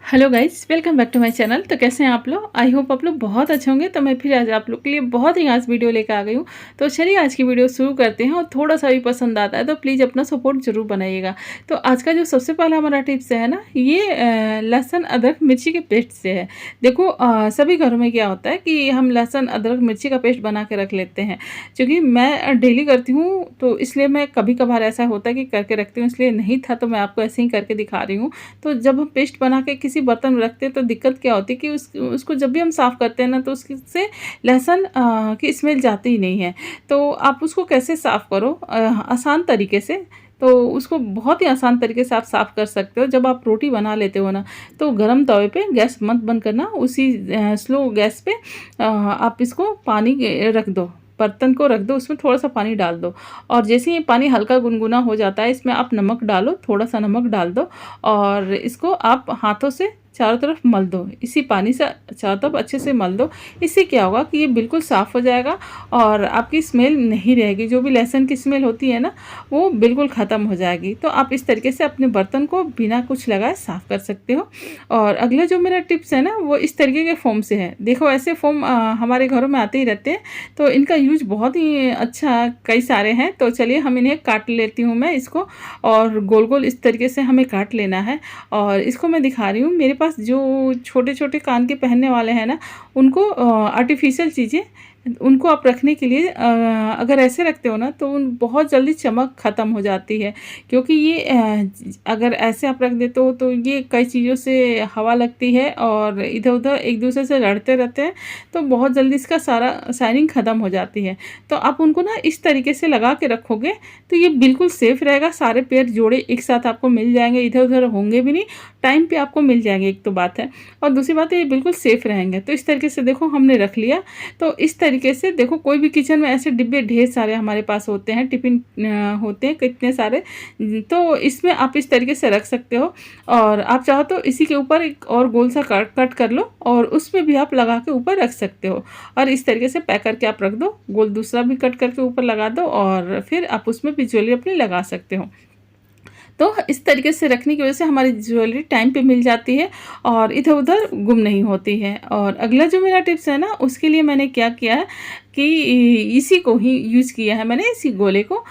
Hello guys, welcome back to my channel. तो कैसे हैं आप लोग? आई होप आप लोग बहुत अच्छे होंगे। तो मैं फिर आज आप लोग के लिए बहुत ही खास वीडियो लेकर आ गई हूँ। तो चलिए आज की वीडियो शुरू करते हैं। और थोड़ा सा भी पसंद आता है तो प्लीज़ अपना सपोर्ट जरूर बनाइएगा। तो आज का जो सबसे पहला हमारा टिप्स है ना, ये लहसुन अदरक मिर्ची के पेस्ट से है। देखो सभी घरों में क्या होता है कि हम लहसुन अदरक मिर्ची का पेस्ट बना के रख लेते हैं। क्योंकि मैं डेली करती हूँ तो इसलिए मैं कभी कभार ऐसा होता है कि करके रखती हूँ, इसलिए नहीं था तो मैं आपको ऐसे ही करके दिखा रही हूँ। तो जब हम पेस्ट बना के किसी बर्तन में रखते हैं तो दिक्कत क्या होती है कि उसको जब भी हम साफ़ करते हैं ना तो उससे लहसुन की स्मेल जाती ही नहीं है। तो आप उसको कैसे साफ़ करो आसान तरीके से। तो उसको बहुत ही आसान तरीके से आप साफ़ कर सकते हो। जब आप रोटी बना लेते हो ना तो गरम तवे पे गैस मत बंद करना, उसी स्लो गैस पे आप इसको पानी रख दो, बर्तन को रख दो, उसमें थोड़ा सा पानी डाल दो। और जैसे ही ये पानी हल्का गुनगुना हो जाता है इसमें आप नमक डालो, थोड़ा सा नमक डाल दो और इसको आप हाथों से चारों तरफ मल दो। इसी पानी से चारों तरफ अच्छे से मल दो। इससे क्या होगा कि ये बिल्कुल साफ़ हो जाएगा और आपकी स्मेल नहीं रहेगी। जो भी लहसुन की स्मेल होती है ना वो बिल्कुल ख़त्म हो जाएगी। तो आप इस तरीके से अपने बर्तन को बिना कुछ लगाए साफ़ कर सकते हो। और अगला जो मेरा टिप्स है ना वो इस तरीके के फोम से है। देखो ऐसे फोम हमारे घरों में आते ही रहते हैं तो इनका यूज बहुत ही अच्छा कई सारे हैं। तो चलिए हम इन्हें काट लेती हूँ मैं इसको, और गोल गोल इस तरीके से हमें काट लेना है। और इसको मैं दिखा रही हूँ, मेरे पास जो छोटे छोटे कान के पहनने वाले हैं ना उनको आर्टिफिशियल चीज़ें उनको आप रखने के लिए अगर ऐसे रखते हो ना तो उन बहुत जल्दी चमक ख़त्म हो जाती है। क्योंकि ये अगर ऐसे आप रख देते हो तो ये कई चीज़ों से हवा लगती है और इधर उधर एक दूसरे से लड़ते रहते हैं तो बहुत जल्दी इसका सारा शाइनिंग ख़त्म हो जाती है। तो आप उनको ना इस तरीके से लगा के रखोगे तो ये बिल्कुल सेफ़ रहेगा। सारे पेड़ जोड़े एक साथ आपको मिल जाएंगे, इधर उधर होंगे भी नहीं, टाइम पे आपको मिल जाएंगे। एक तो बात है, और दूसरी बात है ये बिल्कुल सेफ़ रहेंगे। तो इस तरीके से देखो हमने रख लिया। तो इस तरीके से देखो कोई भी किचन में ऐसे डिब्बे ढेर सारे हमारे पास होते हैं, टिफ़िन होते हैं कितने सारे। तो इसमें आप इस तरीके से रख सकते हो। और आप चाहो तो इसी के ऊपर एक और गोल सा कट कर लो और उसमें भी आप लगा के ऊपर रख सकते हो। और इस तरीके से पैक करके आप रख दो, गोल दूसरा भी कट करके ऊपर लगा दो और फिर आप उसमें भी ज्वेलरी अपनी लगा सकते हो। तो इस तरीके से रखने की वजह से हमारी ज्वेलरी टाइम पे मिल जाती है और इधर उधर गुम नहीं होती है। और अगला जो मेरा टिप्स है ना उसके लिए मैंने क्या किया है कि इसी को ही यूज़ किया है मैंने, इसी गोले को।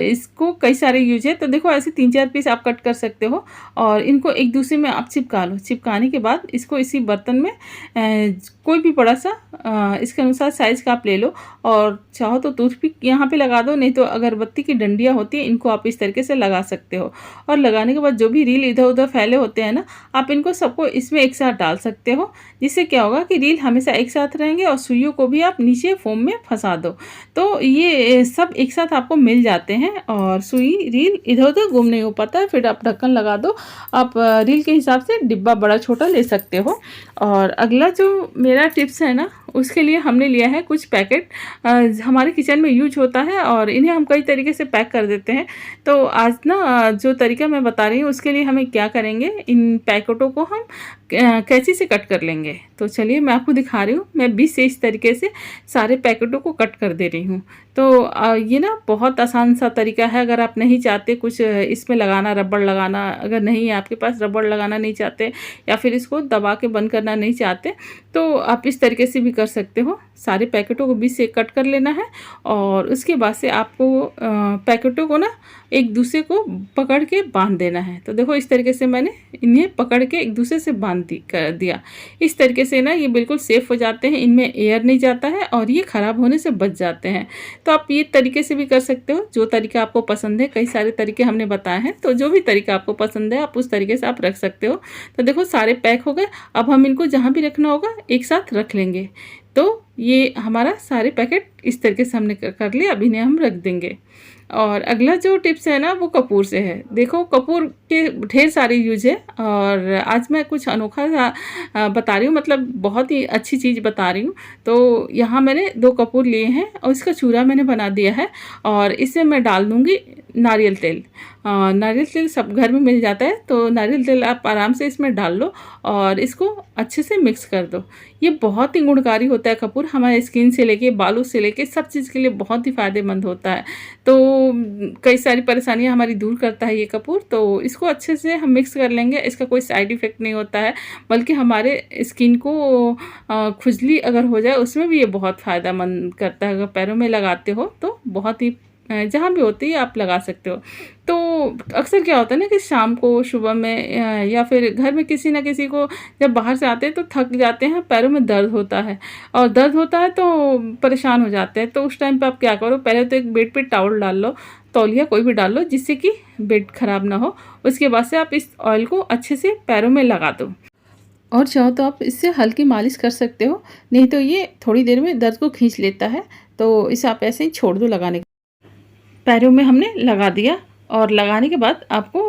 इसको कई सारे यूज है। तो देखो ऐसे 3-4 पीस आप कट कर सकते हो और इनको एक दूसरे में आप चिपका लो। चिपकाने के बाद इसको इसी बर्तन में कोई भी बड़ा सा इसके अनुसार साइज़ का आप ले लो। और चाहो तो टूथपिक यहाँ पे लगा दो, नहीं तो अगरबत्ती की डंडियाँ होती है इनको आप इस तरीके से लगा सकते हो। और लगाने के बाद जो भी रील इधर उधर फैले होते हैं ना आप इनको सबको इसमें एक साथ डाल सकते हो। जिससे क्या होगा कि रील हमेशा एक साथ रहेंगे और सुइयों को भी आप नीचे फोम में फंसा दो। तो ये सब एक साथ आपको मिल जाते हैं और सुई रील इधर उधर गुम नहीं हो पाता है। फिर आप ढक्कन लगा दो। आप रील के हिसाब से डिब्बा बड़ा छोटा ले सकते हो। और अगला जो मेरा टिप्स है ना उसके लिए हमने लिया है कुछ पैकेट। हमारे किचन में यूज होता है और इन्हें हम कई तरीके से पैक कर देते हैं। तो आज ना जो तरीका मैं बता रही हूँ उसके लिए हमें क्या करेंगे, इन पैकेटों को हम कैंची से कट कर लेंगे। तो चलिए मैं आपको दिखा रही हूँ। मैं 20 से इस तरीके से सारे पैकेटों को कट कर दे रही हूँ। तो ये ना बहुत आसान सा तरीका है। अगर आप नहीं चाहते कुछ इसमें लगाना, रबड़ लगाना अगर नहीं है आपके पास, रबड़ लगाना नहीं चाहते या फिर इसको दबा के बंद करना नहीं चाहते तो आप इस तरीके से भी कर सकते हो। सारे पैकेटों को 20 से कट कर लेना है और उसके बाद से आपको पैकेटों को ना एक दूसरे को पकड़ के बांध देना है। तो देखो इस तरीके से मैंने इन्हें पकड़ के एक दूसरे से बांध कर दिया। इस तरीके से ना ये बिल्कुल सेफ़ हो जाते हैं, इनमें एयर नहीं जाता है और ये ख़राब होने से बच जाते हैं। तो आप ये तरीके से भी कर सकते हो, जो तरीका आपको पसंद है। कई सारे तरीके हमने बताए हैं, तो जो भी तरीका आपको पसंद है आप उस तरीके से आप रख सकते हो। तो देखो सारे पैक हो गए। अब हम इनको जहाँ भी रखना होगा एक साथ रख लेंगे। तो ये हमारा सारे पैकेट इस तरीके से हमने कर लिया। अब इन्हें हम रख देंगे। और अगला जो टिप्स है ना वो कपूर से है। देखो कपूर के ढेर सारे यूज है और आज मैं कुछ अनोखा सा बता रही हूँ, मतलब बहुत ही अच्छी चीज़ बता रही हूँ। तो यहाँ मैंने 2 कपूर लिए हैं और इसका चूरा मैंने बना दिया है और इसे मैं डाल दूँगी नारियल तेल। नारियल तेल सब घर में मिल जाता है, तो नारियल तेल आप आराम से इसमें डाल लो और इसको अच्छे से मिक्स कर दो। ये बहुत ही गुणकारी होता है कपूर, हमारे स्किन से लेके बालों से लेके सब चीज़ के लिए बहुत ही फ़ायदेमंद होता है। तो कई सारी परेशानियाँ हमारी दूर करता है ये कपूर। तो इसको अच्छे से हम मिक्स कर लेंगे। इसका कोई साइड इफ़ेक्ट नहीं होता है, बल्कि हमारे स्किन को खुजली अगर हो जाए उसमें भी ये बहुत फ़ायदेमंद करता है। अगर पैरों में लगाते हो तो बहुत ही जहाँ भी होती है आप लगा सकते हो। तो अक्सर क्या होता है ना कि शाम को, सुबह में या फिर घर में किसी न किसी को जब बाहर से आते हैं तो थक जाते हैं, पैरों में दर्द होता है और दर्द होता है तो परेशान हो जाते हैं। तो उस टाइम पे आप क्या करो, पहले तो एक बेड पे टॉवल डाल लो, तौलिया कोई भी डाल लो जिससे कि बेड ख़राब ना हो। उसके बाद से आप इस ऑयल को अच्छे से पैरों में लगा दो और चाहो तो आप इससे हल्की मालिश कर सकते हो, नहीं तो ये थोड़ी देर में दर्द को खींच लेता है। तो इसे आप ऐसे ही छोड़ दो लगाने के। पैरों में हमने लगा दिया और लगाने के बाद आपको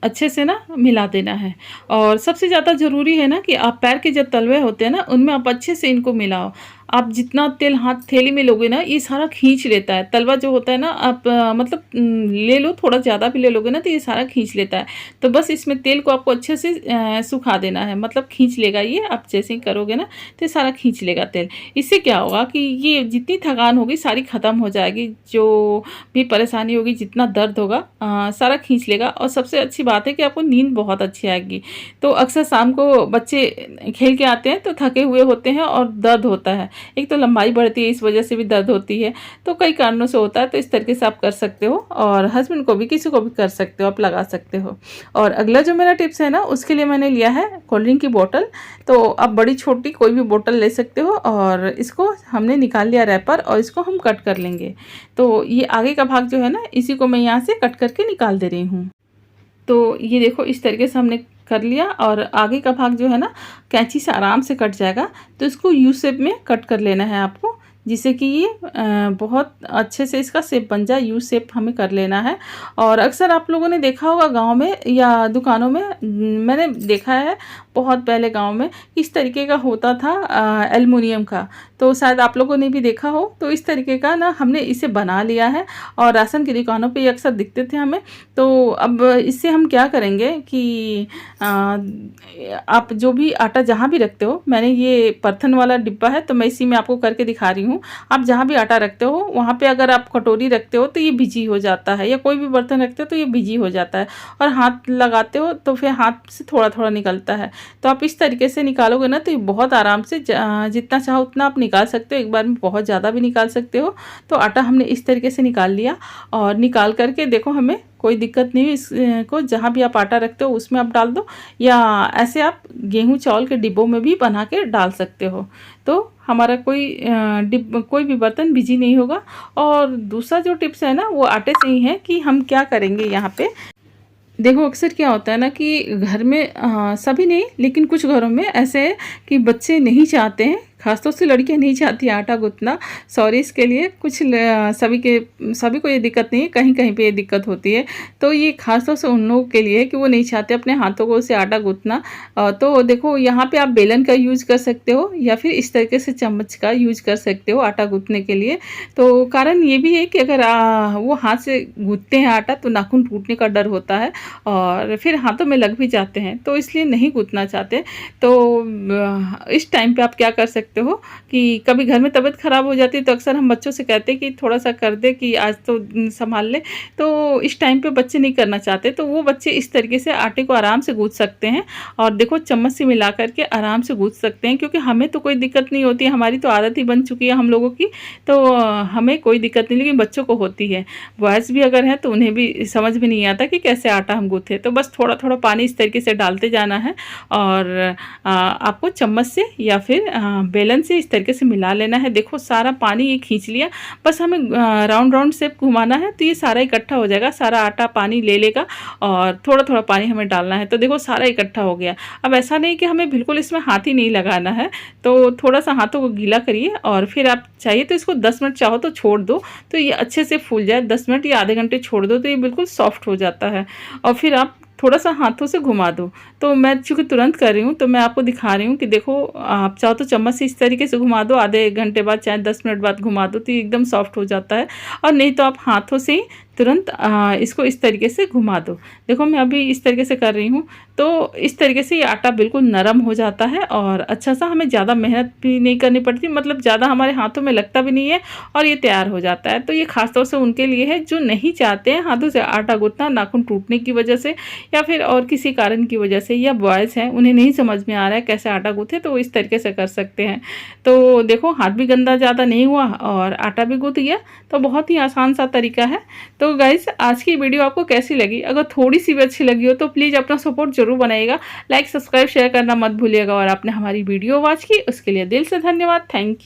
अच्छे से ना मिला देना है। और सबसे ज़्यादा ज़रूरी है ना कि आप पैर के जो तलवे होते हैं ना उनमें आप अच्छे से इनको मिलाओ। आप जितना तेल हाथ थैली में लोगे ना ये सारा खींच लेता है। तलवा जो होता है ना आप मतलब ले लो, थोड़ा ज़्यादा भी ले लोगे ना तो ये सारा खींच लेता है। तो बस इसमें तेल को आपको अच्छे से सुखा देना है, मतलब खींच लेगा ये। आप जैसे ही करोगे ना तो ये सारा खींच लेगा तेल। इससे क्या होगा कि ये जितनी थकान होगी सारी ख़त्म हो जाएगी, जो भी परेशानी होगी, जितना दर्द होगा सारा खींच लेगा। और सबसे अच्छी बात है कि आपको नींद बहुत अच्छी आएगी। तो अक्सर शाम को बच्चे खेल के आते हैं तो थके हुए होते हैं और दर्द होता है। एक तो लंबाई बढ़ती है, इस वजह से भी दर्द होती है। तो कई कारणों से होता है। तो इस तरीके से आप कर सकते हो और हस्बैंड को भी, किसी को भी कर सकते हो, आप लगा सकते हो। और अगला जो मेरा टिप्स है ना उसके लिए मैंने लिया है कोल्ड ड्रिंक की बोतल। तो आप बड़ी छोटी कोई भी बोतल ले सकते हो और इसको हमने निकाल लिया रैपर और इसको हम कट कर लेंगे। तो ये आगे का भाग जो है ना इसी को मैं यहाँ से कट करके निकाल दे रही हूँ। तो ये देखो इस तरीके से हमने कर लिया और आगे का भाग जो है ना कैंची से आराम से कट जाएगा। तो इसको यू शेप में कट कर लेना है आपको, जिससे कि ये बहुत अच्छे से इसका शेप बन जाए। यू शेप हमें कर लेना है। और अक्सर आप लोगों ने देखा होगा गांव में या दुकानों में, मैंने देखा है बहुत पहले गांव में इस तरीके का होता था एल्युमिनियम का। तो शायद आप लोगों ने भी देखा हो। तो इस तरीके का ना हमने इसे बना लिया है और राशन की दुकानों पे ये अक्सर दिखते थे हमें। तो अब इससे हम क्या करेंगे कि आप जो भी आटा जहाँ भी रखते हो, मैंने ये परथन वाला डिब्बा है तो मैं इसी में आपको करके दिखा रही हूँ। आप जहाँ भी आटा रखते हो वहाँ पे अगर आप कटोरी रखते हो तो ये भिजी हो जाता है, या कोई भी बर्तन रखते हो तो ये भिजी हो जाता है। और हाथ लगाते हो तो फिर हाथ से थोड़ा थोड़ा निकलता है। तो आप इस तरीके से निकालोगे ना तो ये बहुत आराम से जितना चाहो उतना आप निकाल सकते हो। एक बार में बहुत ज़्यादा भी निकाल सकते हो। तो आटा हमने इस तरीके से निकाल लिया और निकाल करके देखो हमें कोई दिक्कत नहीं हुई। इसको जहाँ भी आप आटा रखते हो उसमें आप डाल दो, या ऐसे आप गेहूं चावल के डिब्बों में भी बना के डाल सकते हो। तो हमारा कोई भी बर्तन भिजी नहीं होगा। और दूसरा जो टिप्स है ना वो आटे से ही है कि हम क्या करेंगे यहाँ पे। देखो अक्सर क्या होता है ना कि घर में सभी नहीं लेकिन कुछ घरों में ऐसे है कि बच्चे नहीं चाहते हैं, खासतौर से लड़कियां नहीं चाहती आटा गूंथना। सॉरी इसके लिए, सभी को ये दिक्कत नहीं है, कहीं कहीं पे ये दिक्कत होती है। तो ये खासतौर से उन लोगों के लिए है कि वो नहीं चाहते अपने हाथों को से आटा गूंथना। तो देखो यहाँ पे आप बेलन का यूज़ कर सकते हो या फिर इस तरीके से चम्मच का यूज कर सकते हो आटा गूंथने के लिए। तो कारण ये भी है कि अगर वो हाथ से गूंथते हैं आटा तो नाखून टूटने का डर होता है और फिर हाथों में लग भी जाते हैं, तो इसलिए नहीं गूंथना चाहते। तो इस टाइम पे आप क्या कर सकते हो कि कभी घर में तबीयत ख़राब हो जाती है तो अक्सर हम बच्चों से कहते हैं कि थोड़ा सा कर दे, कि आज तो संभाल ले। तो इस टाइम पे बच्चे नहीं करना चाहते, तो वो बच्चे इस तरीके से आटे को आराम से गूंथ सकते हैं। और देखो चम्मच से मिला करके आराम से गूंथ सकते हैं, क्योंकि हमें तो कोई दिक्कत नहीं होती, हमारी तो आदत ही बन चुकी है हम लोगों की। तो हमें कोई दिक्कत नहीं, लेकिन बच्चों को होती है। बॉयज़ भी अगर हैं तो उन्हें भी समझ में नहीं आता कि कैसे आटा हम गूँथे। तो बस थोड़ा थोड़ा पानी इस तरीके से डालते जाना है और आपको चम्मच से या फिर बेलन से इस तरीके से मिला लेना है। देखो सारा पानी ये खींच लिया, बस हमें राउंड राउंड शेप घुमाना है तो ये सारा इकट्ठा हो जाएगा। सारा आटा पानी ले लेगा और थोड़ा थोड़ा पानी हमें डालना है। तो देखो सारा इकट्ठा हो गया। अब ऐसा नहीं कि हमें बिल्कुल इसमें हाथ ही नहीं लगाना है, तो थोड़ा सा हाथों को गीला करिए और फिर आप चाहिए तो इसको 10 मिनट चाहो तो छोड़ दो, तो ये अच्छे से फूल जाए। 10 मिनट या आधे घंटे छोड़ दो तो ये बिल्कुल सॉफ्ट हो जाता है। और फिर आप थोड़ा सा हाथों से घुमा दो। तो मैं चूँकि तुरंत कर रही हूँ तो मैं आपको दिखा रही हूँ कि देखो आप चाहो तो चम्मच से इस तरीके से घुमा दो, आधे घंटे बाद चाहे 10 मिनट बाद घुमा दो तो ये एकदम सॉफ्ट हो जाता है। और नहीं तो आप हाथों से ही तुरंत इसको इस तरीके से घुमा दो। देखो मैं अभी इस तरीके से कर रही हूँ, तो इस तरीके से ये आटा बिल्कुल नरम हो जाता है और अच्छा सा, हमें ज़्यादा मेहनत भी नहीं करनी पड़ती, मतलब ज़्यादा हमारे हाथों में लगता भी नहीं है और ये तैयार हो जाता है। तो ये खास तौर से उनके लिए है जो नहीं चाहते हैं हाथों से आटा गूँथना, नाखून टूटने की वजह से या फिर और किसी कारण की वजह से, या बॉयज़ हैं उन्हें नहीं समझ में आ रहा है कैसे आटा गूँथे, तो वो इस तरीके से कर सकते हैं। तो देखो हाथ भी गंदा ज़्यादा नहीं हुआ और आटा भी गूँथ गया, तो बहुत ही आसान सा तरीका है। तो गाइज़ आज की वीडियो आपको कैसी लगी? अगर थोड़ी सी भी अच्छी लगी हो तो प्लीज़ अपना सपोर्ट ज़रूर बनाइएगा। लाइक, सब्सक्राइब, शेयर करना मत भूलिएगा और आपने हमारी वीडियो वॉच की उसके लिए दिल से धन्यवाद। Thank you.